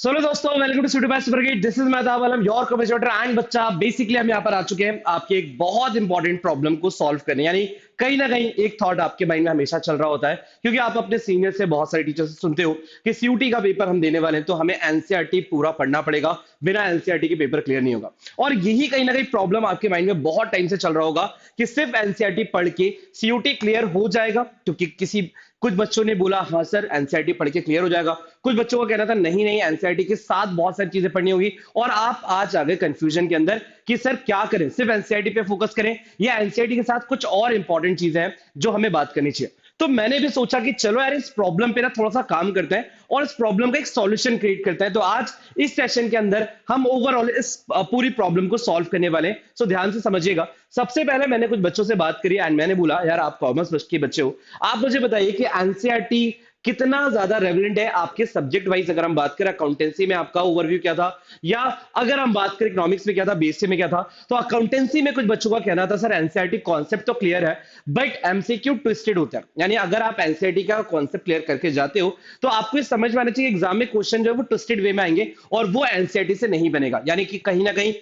Solo दोस्तों, welcome to studio best brigade. This is Mehtab Alam, your commentator and बच्चा। Basically हम यहाँ पर आ चुके हैं आपकी एक बहुत इंपॉर्टेंट प्रॉब्लम को सॉल्व करने। यानी कहीं ना कहीं एक थॉट आपके माइंड में हमेशा चल रहा होता है, क्योंकि आप अपने सीनियर से, बहुत सारे टीचर से सुनते हो कि सीयूटी का पेपर हम देने वाले हैं तो हमें एनसीईआरटी पूरा पढ़ना पड़ेगा, बिना एनसीईआरटी के पेपर क्लियर नहीं होगा। और यही कहीं ना कहीं प्रॉब्लम आपके माइंड में बहुत टाइम से चल रहा होगा कि सिर्फ एनसीईआरटी पढ़ के सीयूटी क्लियर हो जाएगा। क्योंकि कुछ बच्चों ने बोला हाँ सर एनसीईआरटी पढ़ के क्लियर हो जाएगा, कुछ बच्चों का कहना था नहीं नहीं एनसीईआरटी के साथ बहुत सारी चीजें पढ़नी होगी। और आप आज आ गए कंफ्यूजन के अंदर कि सर क्या करें, सिर्फ एनसीईआरटी पे फोकस करें या एनसीईआरटी के साथ कुछ और इंपॉर्टेंट चीजें हैं जो हमें बात करनी चाहिए। तो मैंने भी सोचा कि चलो यार इस प्रॉब्लम पे ना थोड़ा सा काम करते हैं और इस प्रॉब्लम का एक सॉल्यूशन क्रिएट करते हैं। तो आज इस सेशन के अंदर हम ओवरऑल इस पूरी प्रॉब्लम को सॉल्व करने वाले हैं। सो ध्यान से समझिएगा। सबसे पहले मैंने कुछ बच्चों से बात करी एंड मैंने बोला यार आप कॉमर्स के बच्चे हो, आप मुझे बताइए कि एनसीईआरटी कितना ज्यादा रेलेवेंट है आपके सब्जेक्ट वाइज। अगर हम बात करें अकाउंटेंसी में आपका ओवरव्यू क्या था, या अगर हम बात करें इकोनॉमिक्स में क्या था, बीएससी में क्या था। तो अकाउंटेंसी में कुछ बच्चों का कहना था सर एनसीईआरटी कॉन्सेप्ट तो क्लियर है बट एमसीक्यू ट्विस्टेड होता है। यानी अगर आप एनसीईआरटी का कॉन्सेप्ट क्लियर करके जाते हो तो आपको ये समझ में आना चाहिए एग्जाम में क्वेश्चन जो है वो ट्विस्टेड वे में आएंगे और वो एनसीईआरटी से नहीं बनेगा। यानी कि कहीं ना कहीं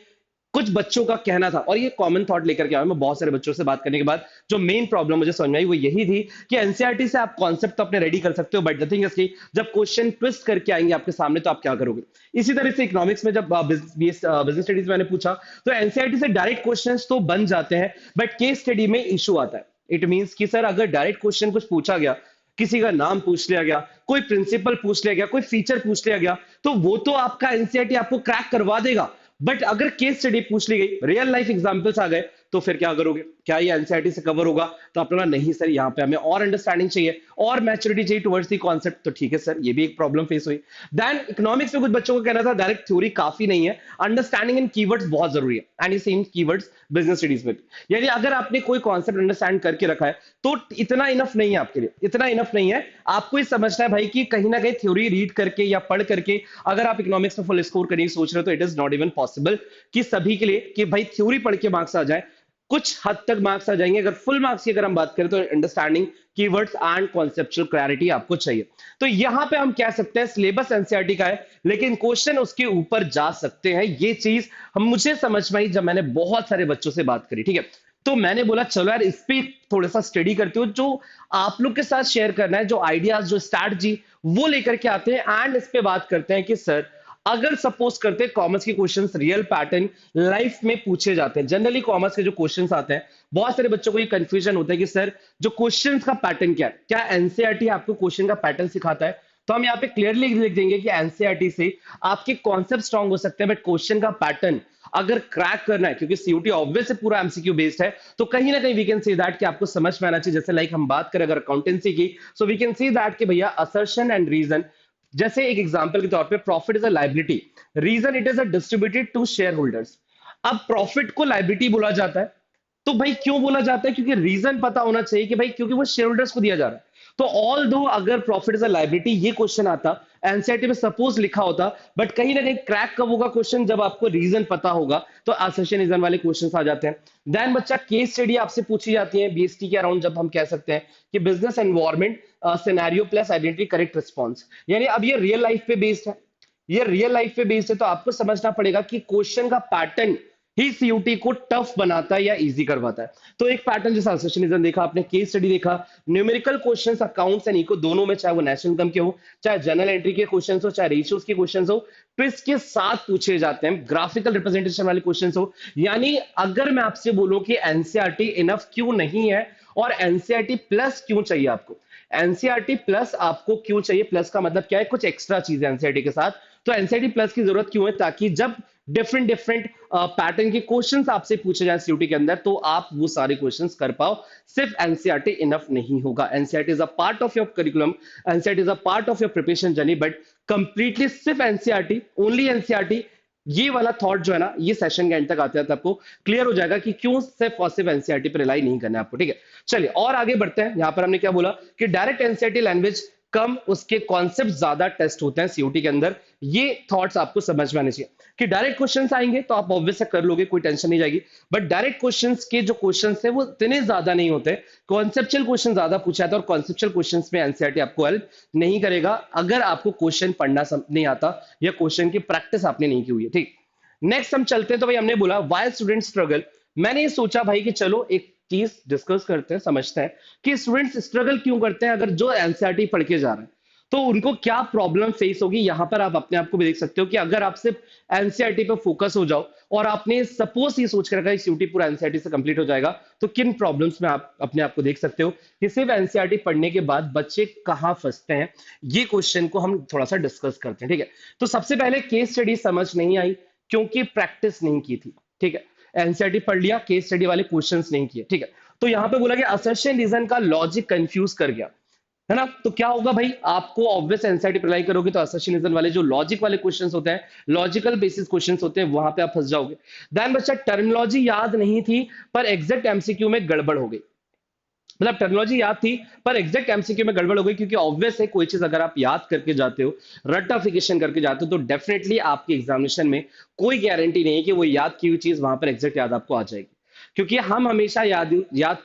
कुछ बच्चों का कहना था, और ये कॉमन थॉट लेकर के आया मैं बहुत सारे बच्चों से बात करने के बाद, जो मेन प्रॉब्लम मुझे समझ में आई वो यही थी कि एनसीईआरटी से आप कॉन्सेप्ट तो अपने रेडी कर सकते हो बट द थिंग इज कि जब क्वेश्चन ट्विस्ट करके आएंगे आपके सामने तो आप क्या करोगे। इसी तरह से इकोनॉमिक्स में जब बिजनेस स्टडीज मैंने पूछा तो एनसीईआरटी से डायरेक्ट क्वेश्चन तो बन जाते हैं बट केस स्टडी में इशू आता है। इट मीन्स कि सर अगर डायरेक्ट क्वेश्चन कुछ पूछा गया, किसी का नाम पूछ लिया गया, कोई प्रिंसिपल पूछ लिया गया, कोई फीचर पूछ लिया गया, तो वो तो आपका एनसीईआरटी आपको क्रैक करवा देगा। बट अगर केस स्टडी पूछ ली गई, रियल लाइफ एग्जांपल्स आ गए, तो फिर क्या करोगे? क्या ये एनसीईआरटी से कवर होगा? तो आपने बोला नहीं सर यहाँ पे हमें और अंडरस्टैंडिंग चाहिए और मैच्योरिटी चाहिए टुवर्ड्स दी कॉन्सेप्ट। तो ठीक है सर, ये भी एक प्रॉब्लम फेस हुई। देन इकोनॉमिक्स में कुछ बच्चों को कहना था डायरेक्ट थ्योरी काफी नहीं है, अंडरस्टैंडिंग इन कीवर्ड्स बहुत जरूरी है। एंड ये सेम कीवर्ड्स बिजनेस स्टडीज में भी। यानी अगर आपने कोई कॉन्सेप्ट अंडरस्टैंड करके रखा है तो इतना इनफ नहीं है आपके लिए, इतना इनफ नहीं है। आपको ये समझना है भाई कि कहीं ना कहीं थ्योरी रीड करके या पढ़ करके अगर आप इकोनॉमिक्स में फुल स्कोर करने की सोच रहे हो तो it is not even possible कि सभी के लिए कि भाई थ्योरी पढ़ के मार्क्स आ जाए। कुछ हद तक मार्क्स आ जाएंगे। अगर फुल मार्क्स की अगर हम बात करें तो understanding keywords and conceptual clarity आपको चाहिए। तो यहां पे हम कह सकते हैं सिलेबस एनसीईआरटी का है लेकिन क्वेश्चन उसके ऊपर जा सकते हैं। ये चीज हम मुझे समझ में आई जब मैंने बहुत सारे बच्चों से बात करी। ठीक है, तो मैंने बोला चलो यार इस पे थोड़ा सा स्टडी करते हो, जो आप लोग के साथ शेयर करना है, जो आइडियाज, जो स्ट्रैटेजी वो लेकर के आते हैं एंड इस पे बात करते हैं कि सर अगर सपोज करते हैं कॉमर्स के क्वेश्चंस रियल पैटर्न लाइफ में पूछे जाते हैं। जनरली कॉमर्स के जो क्वेश्चंस आते हैं, बहुत सारे बच्चों को ये कंफ्यूजन होता है कि सर जो क्वेश्चंस का पैटर्न क्या है, क्या एनसीईआरटी आपको क्वेश्चन का पैटर्न सिखाता है? तो हम यहाँ पे क्लियरली लिख देंगे कि एनसीईआरटी से आपके कॉन्सेप्ट स्ट्रांग हो सकते हैं बट क्वेश्चन का पैटर्न अगर क्रैक करना है, क्योंकि सीयूटी ऑब्वियस से पूरा एमसीक्यू बेस्ड है, तो कहीं ना कहीं वी कैन सी दैट कि आपको समझ में आना चाहिए। जैसे लाइक हम बात करें अगर अकाउंटेंसी की, so we can see that कि भैया असर्शन एंड रीजन। जैसे एक एग्जांपल के तौर पे profit is a liability, reason it is a distributed to share holders. अब प्रॉफिट को लायबिलिटी बोला जाता है, तो भाई क्यों बोला जाता है? क्योंकि रीजन पता होना चाहिए कि भाई क्योंकि वो शेयर होल्डर्स को दिया जा रहा है। तो ऑल दो अगर प्रॉफिट इज अ लायबिलिटी ये क्वेश्चन आता, एनसीईआरटी में सपोज लिखा होता, बट कहीं ना कहीं क्रैक कब होगा क्वेश्चन? जब आपको रीजन पता होगा। तो असर्शन रीजन वाले क्वेश्चन आ जाते हैं। देन बच्चा केस स्टडी आपसे पूछी जाती है बीएसटी के अराउंड, जब हम कह सकते हैं कि business environment scenario plus identity correct response. यानी अब ये रियल लाइफ पे बेस्ड है, ये रियल लाइफ पे बेस्ड है, तो आपको समझना पड़ेगा कि क्वेश्चन का पैटर्न ही सीयूटी को टफ बनाता है या इजी करवाता है। तो एक पैटर्न जैसा असोसिएशनिज्म देखा आपने, केस स्टडी देखा, numerical questions accounts and eco दोनों में, चाहे वो नेशनल इनकम के हो, चाहे जनरल एंट्री के क्वेश्चंस हो, चाहे रेशियोज के क्वेश्चंस हो, ट्विस्ट के साथ पूछे जाते हैं, ग्राफिकल रिप्रेजेंटेशन वाले क्वेश्चंस हो। यानी अगर मैं आपसे बोलूं कि एनसीईआरटी इनफ क्यों नहीं है और एनसीईआरटी प्लस क्यों चाहिए आपको, एनसीईआरटी प्लस आपको क्यों चाहिए, प्लस का मतलब क्या है? कुछ एक्स्ट्रा चीज है एनसीईआरटी के साथ। तो एनसीईआरटी प्लस की जरूरत क्यों है? ताकि जब डिफरेंट डिफरेंट पैटर्न के क्वेश्चंस आपसे पूछे जाए सीयूटी के अंदर तो आप वो सारे क्वेश्चंस कर पाओ। सिर्फ एनसीईआरटी इनफ नहीं होगा। NCERT is a part of your curriculum, NCERT is a part of your preparation journey, but completely सिर्फ एनसीईआरटी, ओनली एनसीईआरटी, ये वाला थॉट जो है ना, ये सेशन के एंड तक आते आते आपको क्लियर हो जाएगा कि क्यों सिर्फ और सिर्फ एनसीईआरटी पर रिलाई नहीं करना है आपको। ठीक है, चलिए और आगे बढ़ते हैं। यहां पर हमने क्या बोला कि डायरेक्ट एनसीईआरटी लैंग्वेज कम उसके कॉन्सेप्ट ज्यादा टेस्ट होते हैं सीयूटी के अंदर। ये थॉट्स आपको समझ में आने चाहिए कि डायरेक्ट क्वेश्चंस आएंगे तो आप ऑब्वियस से कर लोगे, कोई टेंशन नहीं जाएगी। बट डायरेक्ट क्वेश्चंस के जो क्वेश्चंस है वो इतने ज्यादा नहीं होते, कॉन्सेप्चुअल क्वेश्चन ज्यादा पूछा जाता है, और कॉन्सेप्चुअल क्वेश्चंस में एनसीईआरटी आपको हेल्प नहीं करेगा अगर आपको क्वेश्चन पढ़ना नहीं आता या क्वेश्चन की प्रैक्टिस आपने नहीं की हुई है। ठीक, नेक्स्ट हम चलते हैं। तो भाई हमने बोला वाई स्टूडेंट स्ट्रगल, मैंने ये सोचा भाई कि चलो एक चीज डिस्कस करते हैं, समझते हैं कि स्टूडेंट्स स्ट्रगल क्यों करते हैं। अगर जो एनसीईआरटी पढ़ के जा रहे हैं तो उनको क्या प्रॉब्लम फेस होगी। यहां पर आप अपने आप को भी देख सकते हो कि अगर आप सिर्फ एनसीईआरटी पे फोकस हो जाओ और आपने सपोज ये सोच कर रखा है सीयूटी पूरा एनसीईआरटी से कंप्लीट हो जाएगा, तो किन प्रॉब्लम्स में आप अपने आप को देख सकते हो कि सिर्फ एनसीईआरटी पढ़ने के बाद बच्चे कहां फंसते हैं। ये क्वेश्चन को हम थोड़ा सा डिस्कस करते हैं। ठीक है, तो सबसे पहले केस स्टडी समझ नहीं आई क्योंकि प्रैक्टिस नहीं की थी। ठीक है, एनसीईआरटी पढ़ लिया, केस स्टडी वाले क्वेश्चंस नहीं किए। ठीक है, तो यहां पे बोला कि असर्शन रीजन का लॉजिक कंफ्यूज कर गया, है ना। तो क्या होगा भाई, आपको ऑब्वियस एनसीईआरटी अप्लाई करोगे तो असर्शन रीजन वाले जो लॉजिक वाले क्वेश्चंस होते हैं, लॉजिकल बेसिस क्वेश्चंस होते हैं, वहां पे आप फंस जाओगे। देन बच्चा टर्मिनोलॉजी याद नहीं थी पर एग्जैक्ट एमसीक्यू में गड़बड़ हो गई। मतलब टेक्नोलॉजी याद थी पर एग्जैक्ट एमसीक्यू में गड़बड़ हो गई, क्योंकि ऑब्वियस है कोई चीज अगर आप याद करके जाते हो, रट्टाफिकेशन करके जाते हो, तो डेफिनेटली आपके एग्जामिनेशन में कोई गारंटी नहीं है कि वो याद की हुई चीज वहां पर एग्जैक्ट याद आपको आ जाएगी। क्योंकि हम हमेशा याद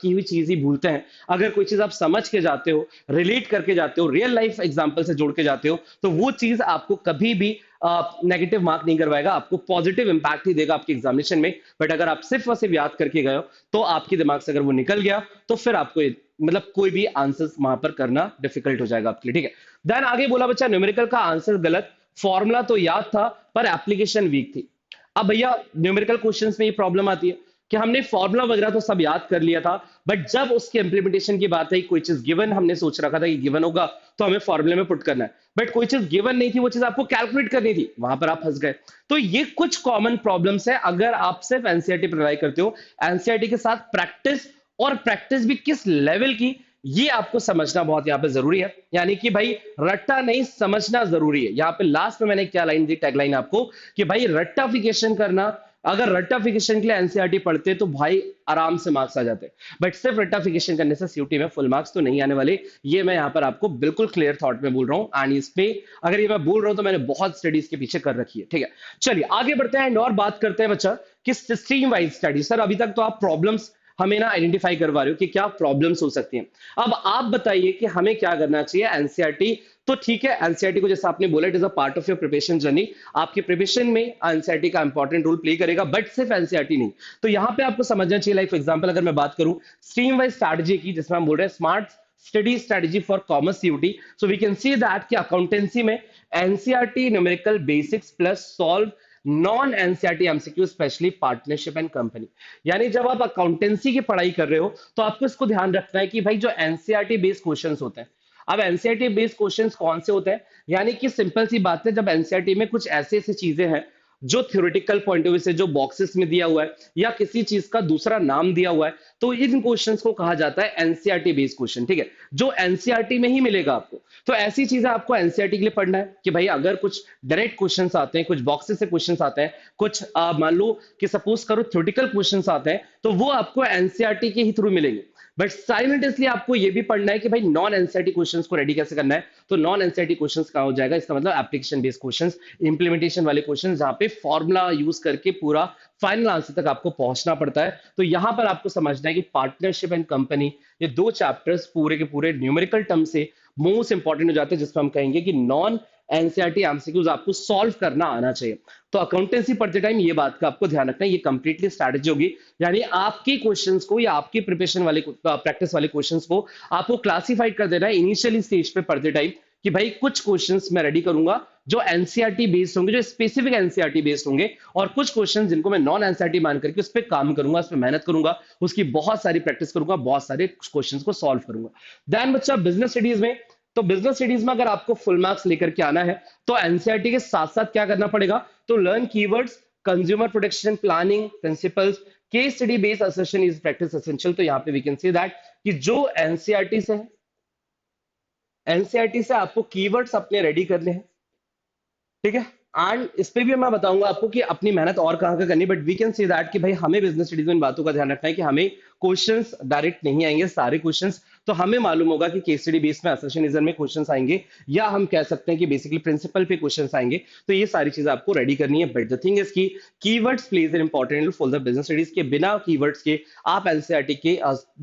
की हुई चीज ही भूलते हैं। अगर कोई चीज आप समझ के जाते हो, रिलेट करके जाते हो, रियल लाइफ एग्जांपल से जोड़ के जाते हो, तो वो चीज आपको कभी भी नेगेटिव मार्क नहीं करवाएगा, आपको पॉजिटिव इंपैक्ट ही देगा आपके एग्जामिनेशन में। बट अगर आप सिर्फ और सिर्फ याद करके गए हो तो आपके दिमाग से अगर वो निकल गया तो फिर आपको मतलब कोई भी आंसर वहां पर करना डिफिकल्ट हो जाएगा आपके लिए। ठीक है, देन आगे बोला बच्चा न्यूमेरिकल का आंसर गलत, फॉर्मूला तो याद था पर एप्लीकेशन वीक थी। अब भैया न्यूमेरिकल क्वेश्चंस में ये प्रॉब्लम आती है कि हमने फॉर्मूला वगैरह तो सब याद कर लिया था, बट जब उसके इंप्लीमेंटेशन की बात है, कोई चीज गिवन हमने सोच रखा था कि गिवन होगा तो हमें फॉर्मूले में पुट करना है, बट कोई चीज गिवन नहीं थी, वो चीज आपको कैलकुलेट करनी थी, वहां पर आप फंस गए। तो ये कुछ कॉमन प्रॉब्लम्स है अगर आप सिर्फ एनसीईआरटी प्रोवाइड करते हो। एनसीईआरटी के साथ प्रैक्टिस, और प्रैक्टिस भी किस लेवल की, ये आपको समझना बहुत यहाँ पे जरूरी है। यानी कि भाई रट्टा नहीं, समझना जरूरी है। यहाँ पे लास्ट में मैंने क्या लाइन दी, टैगलाइन आपको, कि भाई रट्टाफिकेशन करना, अगर रट्टाफिकेशन के लिए एनसीईआरटी पढ़ते तो भाई आराम से मार्क्स आ जाते, बट सिर्फ रट्टाफिकेशन करने से सीयूटी में फुल मार्क्स तो नहीं आने वाले। ये मैं यहाँ पर आपको बिल्कुल क्लियर थॉट में बोल रहा हूँ, एंड इस पे अगर ये मैं बोल रहा हूँ तो मैंने बहुत स्टडीज के पीछे कर रखी है। ठीक है, चलिए आगे बढ़ते हैं और बात करते हैं बच्चा कि स्ट्रीम वाइज स्टडी। सर अभी तक तो आप प्रॉब्लम्स हमें ना आइडेंटिफाई करवा रहे हो कि क्या प्रॉब्लम्स हो सकती हैं। अब आप बताइए कि हमें क्या करना चाहिए। एनसीईआरटी तो ठीक है, एनसीईआरटी को जैसा आपने बोला it is a part of your preparation journey, आपके प्रिपरेशन में एनसीईआरटी का इंपॉर्टेंट रोल प्ले करेगा, बट सिर्फ एनसीईआरटी नहीं। तो यहां पे आपको समझना चाहिए, लाइक फॉर एग्जांपल अगर मैं बात करूं स्ट्रीम वाइज स्ट्रैटेजी की, जिसमें हम बोल रहे हैं smart study strategy for commerce CUET, so we can see that कि अकाउंटेंसी में NCERT numerical basics plus solve non NCERT MCQ specially partnership and company. यानी जब आप अकाउंटेंसी की पढ़ाई कर रहे हो तो आपको इसको ध्यान रखना है कि भाई जो एनसीईआरटी बेस्ड क्वेश्चंस होते हैं, अब एनसीईआरटी बेस्ड क्वेश्चंस कौन से होते हैं, यानी कि सिंपल सी बात है, जब एनसीईआरटी में कुछ ऐसे ऐसी चीजें हैं जो थ्योरेटिकल पॉइंट ऑफ व्यू से जो बॉक्सेस में दिया हुआ है या किसी चीज का दूसरा नाम दिया हुआ है, तो इन क्वेश्चंस को कहा जाता है एनसीईआरटी बेस्ड क्वेश्चन। ठीक है, जो एनसीईआरटी में ही मिलेगा आपको। तो ऐसी चीजें आपको एनसीईआरटी के लिए पढ़ना है कि भाई अगर कुछ डायरेक्ट क्वेश्चंस आते हैं, कुछ बॉक्सेस से क्वेश्चंस आते हैं, कुछ मान लो कि सपोज करो थ्योरेटिकल क्वेश्चंस आते हैं, तो वो आपको एनसीईआरटी के ही थ्रू मिलेंगे। बट साइमल्टेनियसली आपको ये भी पढ़ना है कि भाई नॉन एनसीईआरटी क्वेश्चंस को रेडी कैसे करना है। तो नॉन एनसीईआरटी क्वेश्चंस कहां हो जाएगा, इसका मतलब एप्लीकेशन बेस्ड क्वेश्चंस, इंप्लीमेंटेशन वाले क्वेश्चंस, जहां पे फॉर्मूला यूज करके पूरा फाइनल आंसर तक आपको पहुंचना पड़ता है। तो यहां पर आपको समझना है कि पार्टनरशिप एंड कंपनी, ये दो चैप्टर्स पूरे के पूरे न्यूमेरिकल टर्म से मोस्ट इंपॉर्टेंट हो जाते हैं, जिसमें हम कहेंगे कि नॉन एनसीईआरटी एमसीक्यूज आपको सॉल्व करना आना चाहिए। तो अकाउंटेंसी पढ़ते टाइम ये बात का आपको ध्यान रखना है, ये कंप्लीटली स्ट्रैटेजी होगी। यानी आपके क्वेश्चंस को या आपकी प्रिपरेशन वाले प्रैक्टिस वाले क्वेश्चंस को आपको क्लासिफाइड कर देना है इनिशियली स्टेज पे पढ़ते टाइम, कि भाई कुछ क्वेश्चंस मैं रेडी करूंगा जो एनसीईआरटी बेस्ड होंगे, जो स्पेसिफिक एनसीईआरटी बेस्ड होंगे, और कुछ क्वेश्चंस जिनको मैं नॉन एनसीईआरटी मान करके उस पर काम करूंगा, उस पर मेहनत करूंगा, उसकी बहुत सारी प्रैक्टिस करूंगा, बहुत सारे क्वेश्चंस को सॉल्व करूंगा। देन बच्चा बिजनेस स्टडीज में, तो बिजनेस स्टडीज में अगर आपको फुल मार्क्स लेकर के आना है तो एनसीईआरटी के साथ साथ क्या करना पड़ेगा, तो learn keywords, consumer protection, planning principles, case study based assertion is practice essential. तो यहाँ पे वी कैन सी दैट कि जो एनसीईआरटी से है, एनसीईआरटी से आपको कीवर्ड्स अपने रेडी करने हैं। ठीक है, एंड इस पे भी मैं बताऊंगा आपको कि अपनी मेहनत और कहां करनी, but we can see that कि भाई हमें बिजनेस स्टडीज में इन बातों का ध्यान रखना है कि हमें क्वेश्चंस डायरेक्ट नहीं आएंगे सारे क्वेश्चंस, तो हमें मालूम होगा कि केस स्टडी बेस में असर्शनिज्म में क्वेश्चंस आएंगे, या हम कह सकते हैं कि बेसिकली प्रिंसिपल पे क्वेश्चंस आएंगे। तो ये सारी चीजें आपको रेडी करनी है। बट द थिंग इज की keywords plays an important role for the business studies के। बिना कीवर्ड्स के आप एनसीईआरटी के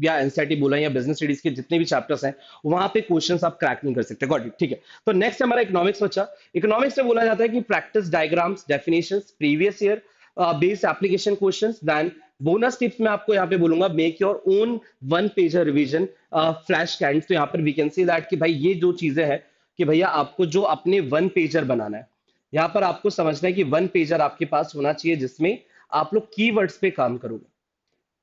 या एनसीईआरटी बोला या बिजनेस स्टडीज के जितने भी चैप्टर्स हैं वहां पे क्वेश्चंस आप क्रैक नहीं कर सकते। गॉट इट, ठीक है। तो नेक्स्ट हमारा इकोनॉमिक्स बचा। इकोनॉमिक्स में बोला जाता है कि practice diagrams, definitions, previous year based application questions, then bonus tips में आपको यहाँ पे बोलूंगा make your own one pager revision flash cards. तो यहाँ पर वी कैन सी दैट कि भाई ये जो चीजें हैं कि भैया आपको जो अपने वन पेजर बनाना है, यहाँ पर आपको समझना है कि वन पेजर आपके पास होना चाहिए जिसमें आप लोग कीवर्ड्स पे काम करोगे,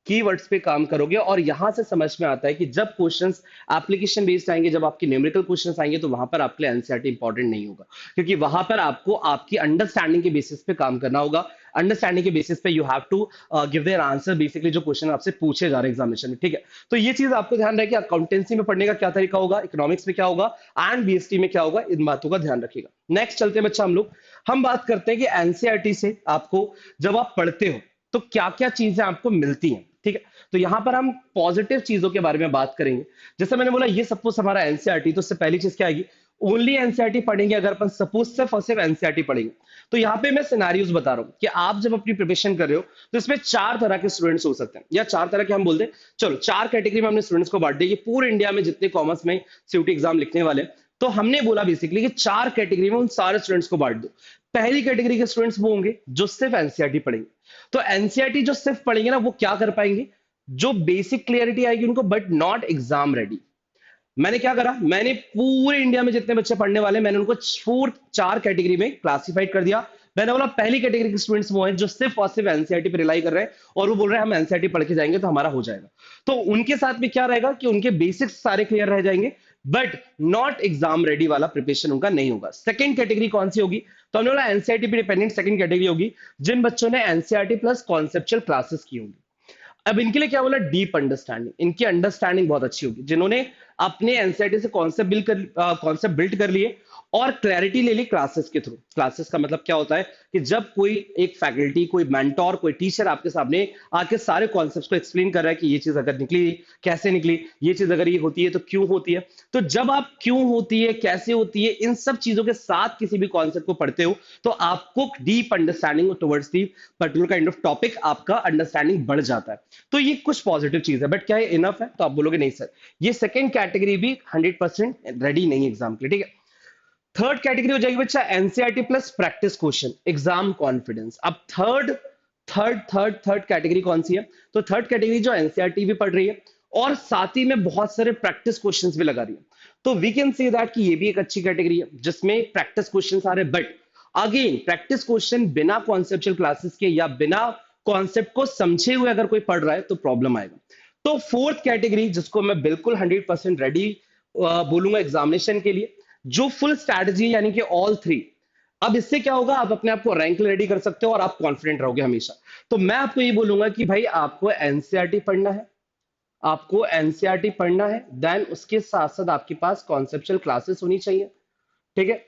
कीवर्ड्स पे काम करोगे। और यहां से समझ में आता है कि जब क्वेश्चंस एप्लीकेशन बेस्ड आएंगे, जब आपके न्यूमेरिकल क्वेश्चंस आएंगे, तो वहां पर आपके लिए एनसीईआरटी इंपॉर्टेंट नहीं होगा, क्योंकि वहां पर आपको आपकी अंडरस्टैंडिंग के बेसिस पे काम करना होगा। अंडरस्टैंडिंग के बेसिस पे you have to give their answer, basically जो क्वेश्चन आपसे पूछे जा रहे हैं एग्जामिनेशन में, ठीक है। तो ये चीज आपको ध्यान रहे कि अकाउंटेंसी में पढ़ने का क्या तरीका होगा, इकोनॉमिक्स में क्या होगा एंड बीएसटी में क्या होगा, इन बातों का ध्यान रखिएगा। नेक्स्ट चलते हैं बच्चा हम लोग, हम बात करते हैं कि एनसीईआरटी से आपको जब आप पढ़ते हो तो क्या क्या चीजें आपको मिलती हैं, ठीक है। तो यहां पर हम पॉजिटिव चीजों के बारे में बात करेंगे। जैसे मैंने बोला ये सपोज हमारा एनसीईआरटी, तो उससे पहली चीज क्या आएगी, ओनली एनसीईआरटी पढ़ेंगे। अगर अपन सपोज सिर्फ और सिर्फ एनसीईआरटी पढ़ेंगे, तो यहाँ पे मैं सिनारियोज बता रहा हूँ कि आप जब अपनी प्रिपरेशन कर रहे हो तो इसमें चार तरह के स्टूडेंट्स हो सकते हैं, या चार तरह के हम बोलते हैं, चलो चार कैटेगरी में हमने स्टूडेंट्स को बांट दिया कि पूरे इंडिया में जितने कॉमर्स में सीयूटी एग्जाम लिखने वाले, तो हमने बोला बेसिकली कि चार कैटेगरी में उन सारे स्टूडेंट्स को बांट दो। पहली कैटेगरी के स्टूडेंट्स वो होंगे जो सिर्फ एनसीईआरटी पढ़ेंगे। तो एनसीईआरटी जो सिर्फ पढ़ेंगे ना, वो क्या कर पाएंगे, जो बेसिक क्लियरिटी आएगी उनको, बट नॉट एग्जाम रेडी। मैंने क्या करा, मैंने पूरे इंडिया में जितने बच्चे पढ़ने वाले मैंने उनको चार कैटेगरी में क्लासिफाइड कर दिया। मैंने बोला पहली कैटेगरी के स्टूडेंट्स वो हैं जो सिर्फ और सिर्फ एनसीईआरटी पे रिलाई कर रहे हैं और वो बोल रहे हैं हम एनसीईआरटी पढ़ के जाएंगे तो हमारा हो जाएगा। तो उनके साथ में क्या रहेगा कि उनके बेसिक्स सारे क्लियर रह जाएंगे, बट नॉट एग्जाम रेडी वाला प्रिपरेशन उनका नहीं होगा। सेकंड कैटेगरी कौन सी होगी, तो हमने बोला एनसीईआरटी पे डिपेंडेंट सेकंड कैटेगरी होगी जिन बच्चों ने एनसीईआरटी प्लस कॉन्सेप्चुअल क्लासेस की होंगी। अब इनके लिए क्या बोला, डीप अंडरस्टैंडिंग, इनकी अंडरस्टैंडिंग बहुत अच्छी होगी जिन्होंने अपने एनसीईआरटी से कॉन्सेप्ट बिल्ड कर लिए और क्लैरिटी ले ली क्लासेस के थ्रू। क्लासेस का मतलब क्या होता है कि जब कोई एक फैकल्टी, कोई मेंटोर, कोई टीचर आपके सामने आके सारे कॉन्सेप्ट्स को एक्सप्लेन कर रहा है कि ये चीज अगर निकली कैसे निकली, ये चीज अगर ये होती है तो क्यों होती है। तो जब आप क्यों होती है, कैसे होती है, इन सब चीजों के साथ किसी भी कॉन्सेप्ट को पढ़ते हो तो आपको deep understanding towards the particular kind of topic, आपका अंडरस्टैंडिंग बढ़ जाता है। तो ये कुछ पॉजिटिव चीज है, बट क्या ये इनफ है, तो आप बोलोगे नहीं सर, ये सेकंड कैटेगरी भी 100% रेडी नहीं एग्जाम के लिए, ठीक है। थर्ड कैटेगरी हो जाएगी बच्चा NCERT plus practice question exam confidence. अब थर्ड कैटेगरी कौन सी है, तो थर्ड कैटेगरी जो एनसीईआरटी भी पढ़ रही है और साथ ही में बहुत सारे प्रैक्टिस क्वेश्चंस भी लगा रही है। तो वी कैन से दैट कि ये भी एक अच्छी कैटेगरी है जिसमें प्रैक्टिस क्वेश्चंस आ रहे हैं, बट अगेन प्रैक्टिस क्वेश्चन बिना कॉन्सेप्चुअल क्लासेस के या बिना कॉन्सेप्ट को समझे हुए अगर कोई पढ़ रहा है तो प्रॉब्लम आएगा। तो फोर्थ कैटेगरी जिसको मैं बिल्कुल 100% रेडी बोलूंगा एग्जामिनेशन के लिए, जो फुल स्ट्रैटेजी यानी कि ऑल थ्री। अब इससे क्या होगा, आप अपने आप को रैंक रेडी कर सकते हो और आप कॉन्फिडेंट रहोगे हमेशा। तो मैं आपको ये बोलूंगा कि भाई आपको एनसीईआरटी पढ़ना है, आपको एनसीईआरटी पढ़ना है, देन उसके साथ साथ आपके पास कॉन्सेप्चुअल क्लासेस होनी चाहिए, ठीक है।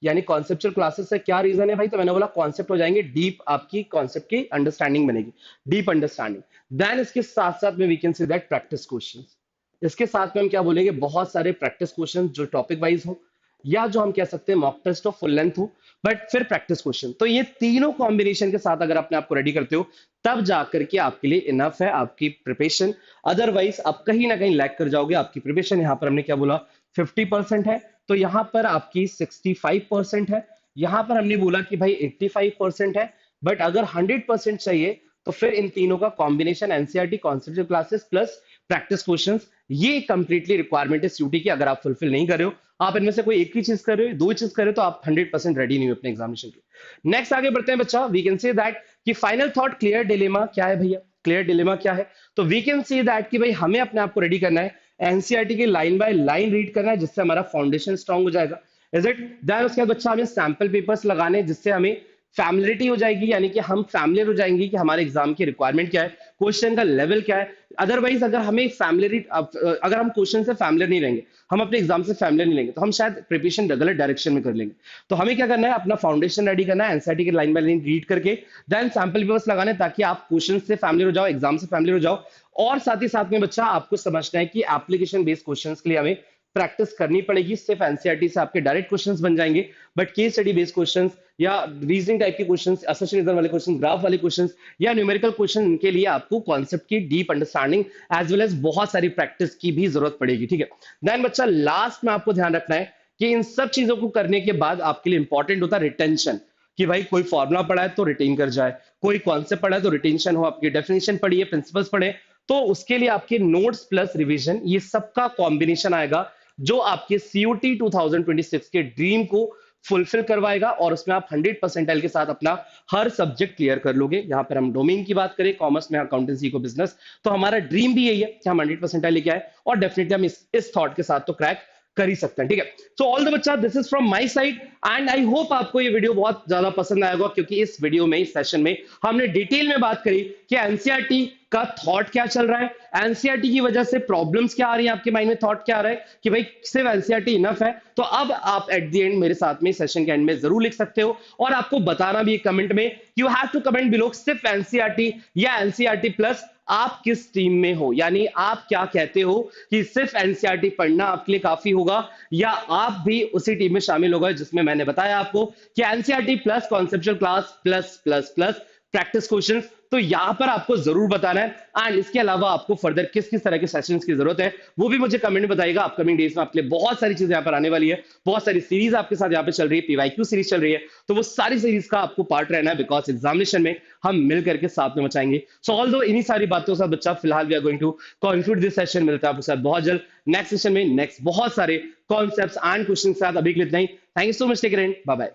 यानी कॉन्सेप्चुअल क्लासेस से क्या रीजन है भाई, तो मैंने बोला कॉन्सेप्ट हो जाएंगे डीप, आपकी कॉन्सेप्ट की अंडरस्टैंडिंग बनेगी, डीप अंडरस्टैंडिंग। देन इसके साथ साथ में we can say that practice questions, इसके साथ में हम क्या बोलेंगे, बहुत सारे प्रैक्टिस क्वेश्चन जो टॉपिक वाइज हो या जो हम कह सकते हैं मॉक टेस्ट हो फुल लेंथ हो, बट फिर प्रैक्टिस क्वेश्चन। तो ये तीनों कॉम्बिनेशन के साथ अगर अपने आप को रेडी करते हो तब जाकर के आपके लिए इनफ है आपकी प्रिपरेशन। अदरवाइज आप कहीं ना कहीं लैग कर जाओगे। आपकी प्रिपरेशन यहाँ पर हमने क्या बोला 50% है, तो यहाँ पर आपकी 65% है। यहाँ पर हमने बोला कि भाई 85% है, बट अगर 100% चाहिए तो फिर इन तीनों का combination NCERT conceptual classes plus practice questions, ये कंप्लीटली रिक्वायरमेंट है सीयूटी की। अगर आप फुलफिल नहीं कर रहे हो, आप इनमें से कोई एक ही चीज कर रहे हो, दो ही चीज कर रहे हो, तो आप 100% रेडी नहीं हो अपने एग्जामिनेशन के। नेक्स्ट आगे बढ़ते हैं बच्चा, वी कैन से दैट कि फाइनल थॉट क्लियर डिलेमा क्या है भैया, क्लियर डिलेमा क्या है, तो वी कैन से दैट कि भाई हमें अपने आप को रेडी करना है, एनसीईआरटी की लाइन बाय लाइन रीड करना है जिससे हमारा फाउंडेशन स्ट्रांग हो जाएगा, इज इट। देन उसके बाद बच्चा हमें सैंपल पेपर्स लगाने जिससे हमें फैमिलिटी हो जाएगी, यानी कि हम फैमिलियर हो जाएंगे कि हमारे एग्जाम की रिक्वायरमेंट क्या है, क्वेश्चन का लेवल क्या है, अदरवाइज अगर हमें फैमिलरी अगर हम क्वेश्चन से फैमिलियर नहीं रहेंगे, हम अपने एग्जाम से फैमिलियर नहीं लेंगे, तो हम शायद प्रिपरेशन गलत डायरेक्शन में कर लेंगे। तो हमें क्या करना है, अपना फाउंडेशन रेडी करना है, एनसीईआरटी के लाइन बाय लाइन रीड करके देन सैंपल पेपर्स लगाने, ताकि आप क्वेश्चन से फैमिलियर हो जाओ, एग्जाम से फैमिलियर हो जाओ। और साथ में बच्चा आपको समझना है कि एप्लीकेशन बेस्ड क्वेश्चंस के लिए हमें प्रैक्टिस करनी पड़ेगी। सिर्फ एनसीईआरटी से आपके डायरेक्ट क्वेश्चंस बन जाएंगे, but case study based questions या रीजनिंग टाइप के क्वेश्चंस, एसोसिएशन वाले क्वेश्चन, ग्राफ वाले क्वेश्चंस या न्यूमेरिकल क्वेश्चन, इनके लिए आपको कॉन्सेप्ट की deep understanding as well as बहुत सारी प्रैक्टिस की भी जरूरत पड़ेगी। ठीक है, देन बच्चा लास्ट में आपको ध्यान रखना है कि इन सब चीजों को करने के बाद आपके लिए इंपॉर्टेंट होता है रिटेंशन, कि भाई कोई फॉर्मुला पढ़ा है तो रिटेन कर जाए, कोई कॉन्सेप्ट पढ़ा है तो रिटेंशन हो, आपकी डेफिनेशन पढ़ी है, प्रिंसिपल्स पढ़े, तो उसके लिए आपके नोट्स प्लस रिवीजन, ये सबका कॉम्बिनेशन आएगा जो आपके सीयूटी 2026 के ड्रीम को फुलफिल करवाएगा, और उसमें आप 100 परसेंटाइल के साथ अपना हर सब्जेक्ट क्लियर कर लोगे। यहां पर हम डोमेन की बात करें, कॉमर्स में अकाउंटेंसी को बिजनेस, तो हमारा ड्रीम भी यही है कि हम 100 परसेंटाइल लेके आए, और डेफिनेटली हम इस थॉट के साथ तो क्रैक कर ही सकते हैं। ठीक है, सो ऑल द बच्चा, this is from my side, and I hope आपको ये वीडियो बहुत ज्यादा पसंद आएगा, क्योंकि इस वीडियो में, इस सेशन में हमने डिटेल में बात करी कि एनसीईआरटी का थॉट क्या चल रहा है, एनसीईआरटी की वजह से प्रॉब्लम्स क्या आ रही है, आपके माइंड में थॉट क्या आ रहा है कि भाई सिर्फ एनसीईआरटी इनफ है। तो अब आप एट द एंड मेरे साथ में सेशन के एंड में जरूर लिख सकते हो, और आपको बताना भी कमेंट में, you have to comment below सिर्फ एनसीईआरटी या एनसीईआरटी प्लस, आप किस टीम में हो, यानी आप क्या कहते हो कि सिर्फ एनसीईआरटी पढ़ना आपके लिए काफी होगा, या आप भी उसी टीम में शामिल हो गए जिसमें मैंने बताया आपको कि NCERT plus conceptual class plus plus plus practice questions. तो यहां पर आपको जरूर बताना है, एंड इसके अलावा आपको फर्दर किस किस तरह के सेशंस की जरूरत है वो भी मुझे कमेंट में बताइएगा। अपकमिंग डेज में आपके लिए बहुत सारी चीजें यहाँ पर आने वाली है, बहुत सारी सीरीज आपके साथ यहाँ पे चल रही है, पीवाईक्यू सीरीज चल रही है, तो वो सारी सीरीज का आपको पार्ट रहना है, बिकॉज एग्जामिनेशन में हम मिल करके साथ में मचाएंगे। सो ऑल दो इन्हीं सारी बातों के साथ बच्चा, फिलहाल we are going to conclude this session. मिलता है आपके साथ बहुत जल्द नेक्स्ट सेशन में, नेक्स्ट बहुत सारे कॉन्सेप्ट्स एंड क्वेश्चन के साथ। अभी के लिए इतना ही, thank you so much, take care, bye bye.